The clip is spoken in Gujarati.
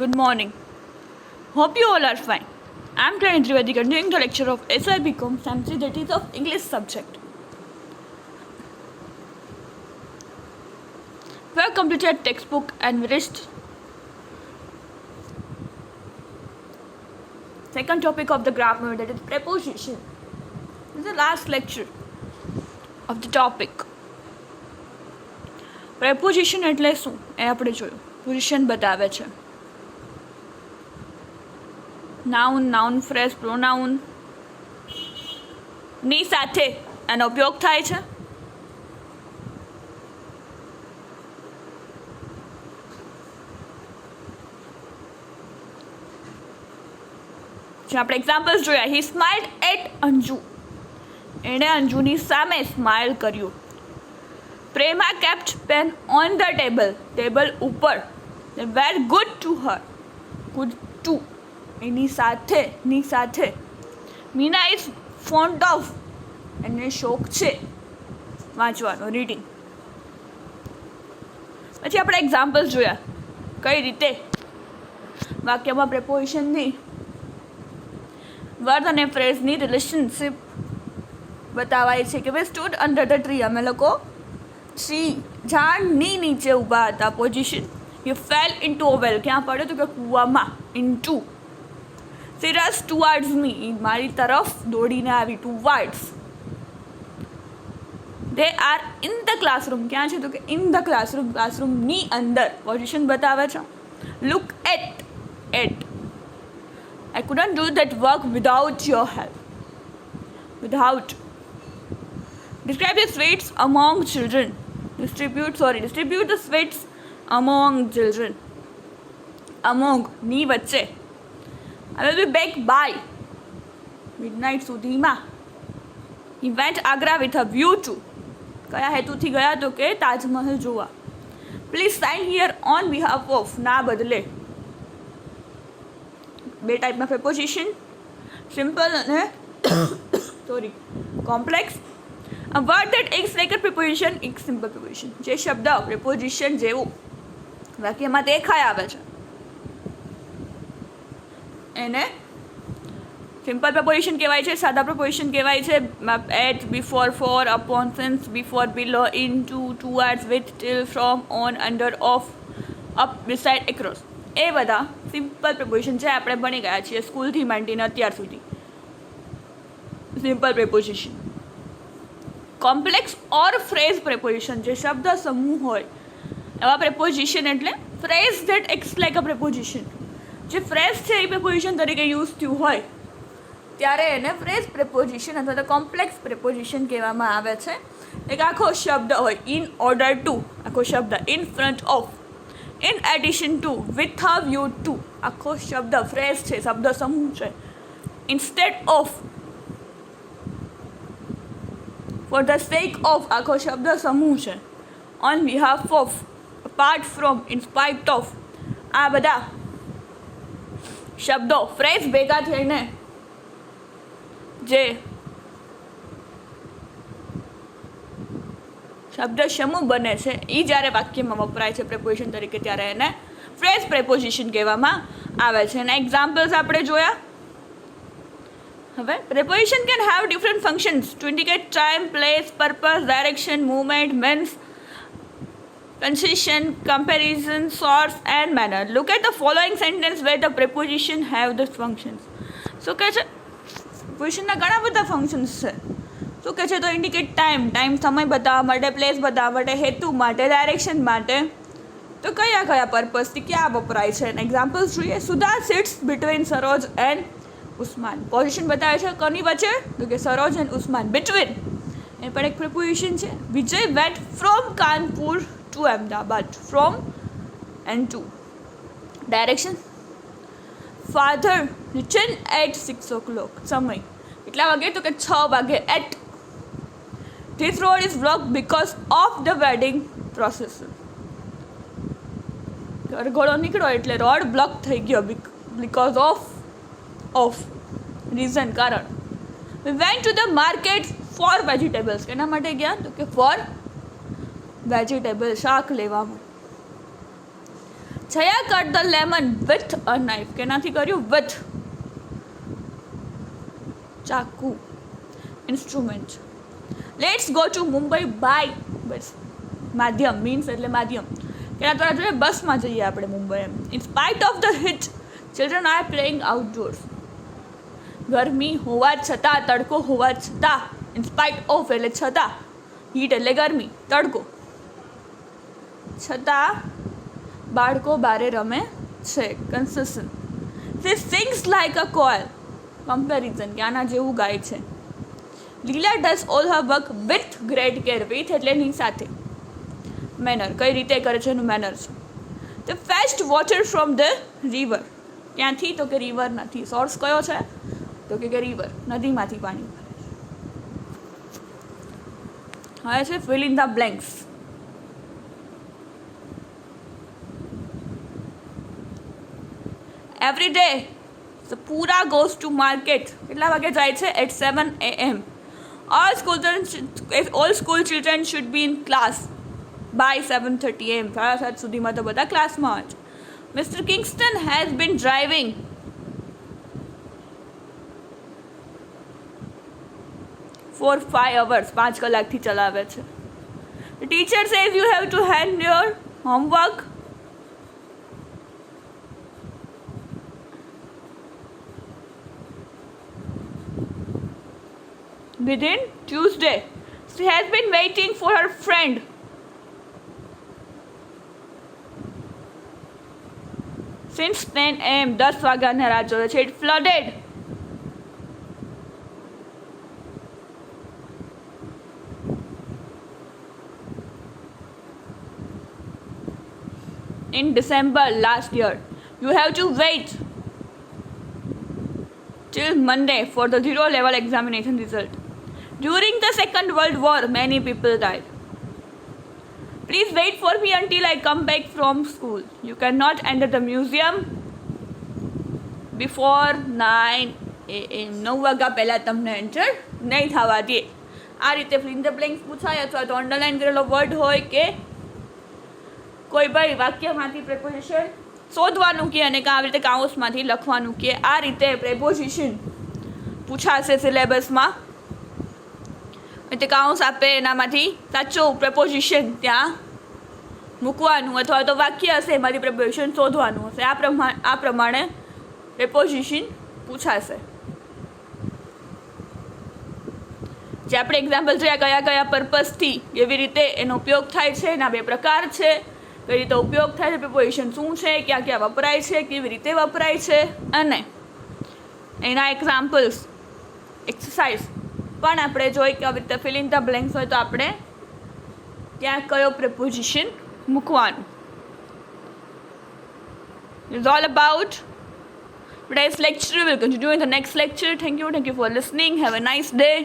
Good morning. Hope you all are fine. I am Kiran Trivedi continuing the lecture of SIBCom Samsi, that is of English subject. We have completed textbook and we reached second topic of the grammar, that is preposition. This is the last lecture of the topic. Preposition એટલે શું એ આપણે જોયું. પોઝિશન બતાવે છે. નાઉન, નાઉન ફ્રેઝ, પ્રોનાઉન ની સાથે એનો ઉપયોગ થાય છે. આપણે એક્ઝામ્પલ્સ જોયા. હી સ્માઇલ્ડ એટ અંજુ, એણે અંજુની સામે સ્માઇલ કર્યું. Prema kept pen on the table, table ઉપર. Were good to her, good to એની સાથે, ની સાથે. મીના ઇઝ ફોન્ડ ઓફ, એને શોખ છે વાંચવાનો, રીડિંગ. પછી આપણે એક્ઝામ્પલ્સ જોયા કઈ રીતે વાક્યમાં પ્રેપોઝિશનની વર્ડ અને ફ્રેઝની રિલેશનશિપ બતાવાય છે. કે ભાઈ સ્ટૂડ અંડર ધ ટ્રી, અમે લોકો ટ્રી ઝાડની નીચે ઊભા હતા. Position you fell into a well, ક્યાં પડ્યો તો કે કૂવામાં. Into. She rush towards me, મારી તરફ દોડીને આવી. Towards. They are in the classroom, ક્યાં છે તો કે ઇન ધ ક્લાસરૂમ, ક્લાસરૂમની અંદર. પોઝિશન બતાવે છે. Look at, at. I couldn't do that work without your help. Without. Describe the sweets among children. Distribute the sweets among children. Among, ની વચ્ચે. I will be back by midnight સુધીમાં. He went Agra with a view to. કયા હેતુથી ગયા તો કે તાજમહલ જોવા. Please sign here on behalf of, ના બદલે. બે ટાઈપના પ્રેપોઝિશન, સિમ્પલ અને complex. A word that acts like a preposition is simple preposition. જે શબ્દ પ્રેપોઝિશન જેવું વાક્યમાં દેખાઈ આવે છે એને સિમ્પલ પ્રેપોઝિશન કહેવાય છે. સાદા પ્રેપોઝિશન કહેવાય છે. At, before, for, upon, since, before, below, in, to, towards, with, till, from, on, under, of, up, beside, across. એ બધા સિમ્પલ પ્રેપોઝિશન છે. આપણે ભણી ગયા છીએ સ્કૂલથી માંડીને અત્યાર સુધી સિમ્પલ પ્રેપોઝિશન. કોમ્પ્લેક્સ ઓર ફ્રેઝ પ્રેપોઝિશન, જે શબ્દ સમૂહ હોય એવા પ્રેપોઝિશન એટલે phrase that acts like a preposition. જે ફ્રેઝ છે એ પ્રેપોઝિશન તરીકે યુઝ થયું હોય ત્યારે એને ફ્રેઝ પ્રેપોઝિશન અથવા તો કોમ્પ્લેક્સ પ્રેપોઝિશન કહેવામાં આવે છે. એક આખો શબ્દ હોય, ઇન ઓર્ડર ટુ, આખો શબ્દ. In front of, in addition to, with a view to, આખો શબ્દ ફ્રેઝ છે, શબ્દ સમૂહ છે. Instead of, for the sec of, આખો શબ્દ સમૂહ છે. On behalf of, apart from, in spite of. આ બધા શબ્દો ફ્રેઝ ભેગા થઈને જે શબ્દ સમૂહ બને છે એ જ્યારે વાક્યમાં વપરાય છે પ્રેપોઝિશન તરીકે ત્યારે એને ફ્રેઝ પ્રેપોઝિશન કહેવામાં આવે છે. એના એક્ઝામ્પલ્સ આપણે જોયા. હવે preposition can have different functions to indicate time, place, purpose, direction, movement, means, concession, comparison, source and manner. Look at the following sentence where the preposition have the functions. શું કહે છે? પ્રેપોઝિશનના ઘણા બધા ફંક્શન્સ છે. શું કહે છે તો ઇન્ડિકેટ ટાઈમ, ટાઈમ સમય બતાવવા માટે, પ્લેસ બતાવવા માટે, હેતુ માટે, ડાયરેક્શન માટે. તો કયા કયા પર્પઝથી ક્યાં વપરાય છે? એક્ઝામ્પલ્સ જોઈએ. Sudha sits between Saroj and Usman. Position બતાવે છે કોની વચ્ચે તો કે સરોજ એન્ડ ઉસ્માન. બિટવીન એ પણ એક પ્રેપોઝિશન છે. Vijay went from Kanpur to Ahmedabad. From and to. Direction father return at 6 o'clock. સમય કેટલા વાગે તો કે 6 વાગે. At. This road is blocked because of the wedding procession. ઘોડો નીકળ્યો એટલે રોડ બ્લોક થઈ ગયો. Because of reason, કારણ. We went to the market for vegetables. કેના માટે ગયા તો કે for વેજીટેબલ શાક લેવામાં. Jaya cut the lemon with a knife. કેનાથી કર્યું? વિથ. ચાકુ. Instrument. Let's go to Mumbai by bus. માધ્યમ મીન્સ એટલે માધ્યમ. કેના દ્વારા જોઈએ? બસમાં જઈએ આપણે મુંબઈ એમ. In spite of the heat children are playing outdoors. ગરમી હોવા છતાં, તડકો હોવા છતાં, ઇન સ્પાઇટ ઓફ એટલે છતાં, હીટ એટલે ગરમી, તડકો છતાં બાળકો બારે રમે છે. Consistent. They sings like a koel. Comparison કે આના જેવું ગાય છે. Leela does all her work with great care. With એટલે ની સાથે. મેનર કઈ રીતે કરે છે એનું મેનર છે. The fetch water from the river. ક્યાંથી? તો કે રિવર નથી. સોર્સ કયો છે? તો કે રિવર, નદીમાંથી પાણી ભરે છે. હવે છે fill in the blanks. Every day Pura goes to market. કેટલા વાગે જાય છે? At 7 AM. All school children should be in class by 7:30 AM. 7:30 સુધીમાં તો બધા ક્લાસમાં હોય છે. Mr. Kingston has been driving for 5 hours. 5 કલાકથી ચલાવે છે. The teacher says you have to hand your homework within Tuesday. She has been waiting for her friend. Since 10 AM. 10 વાગ્યાના રાહ જોવે છે. It flooded. In December last year. You have to wait till Monday for the 0 level examination result. During the Second World War, many people died. Please wait for me until I come back from school. You cannot enter the museum before 9 AM. 9 વાગ્યા પહેલાં તમને એન્ટર નહીં થવા દે. આ રીતે ફિલ ઇન ધ બ્લેન્ક્સ પૂછાય અથવા તો અંડરલાઇન કરેલો વર્ડ હોય કે કોઈ ભાઈ વાક્યમાંથી પ્રેપોઝિશન શોધવાનું કે અને આવી રીતે કાઉન્સમાંથી લખવાનું કે આ રીતે પ્રેપોઝિશન પૂછાશે સિલેબસમાં. એટલે કાઉન્સ આપે એનામાંથી સાચું પ્રેપોઝિશન ત્યાં મૂકવાનું અથવા તો વાક્ય હશે એમાંથી પ્રેપોઝિશન શોધવાનું હશે. આ પ્રમાણે પ્રેપોઝિશન પૂછાશે. જે આપણે એક્ઝામ્પલ જોયા કયા કયા પર્પઝથી કેવી રીતે એનો ઉપયોગ થાય છે, એના 2 પ્રકાર છે, કઈ રીતે ઉપયોગ થાય છે, પ્રિપોઝિશન શું છે, ક્યાં ક્યાં વપરાય છે, કેવી રીતે વપરાય છે, અને એના એક્ઝામ્પલ્સ એક્સરસાઇઝ પણ આપણે જોઈ કે આવી રીતે ફિલ ઇન ધ બ્લેન્ક્સ હોય તો આપણે ત્યાં કયો પ્રિપોઝિશન મૂકવાનું. It's all about today's lecture. We'll continue in the next lecture. Thank you for listening. Have a nice day.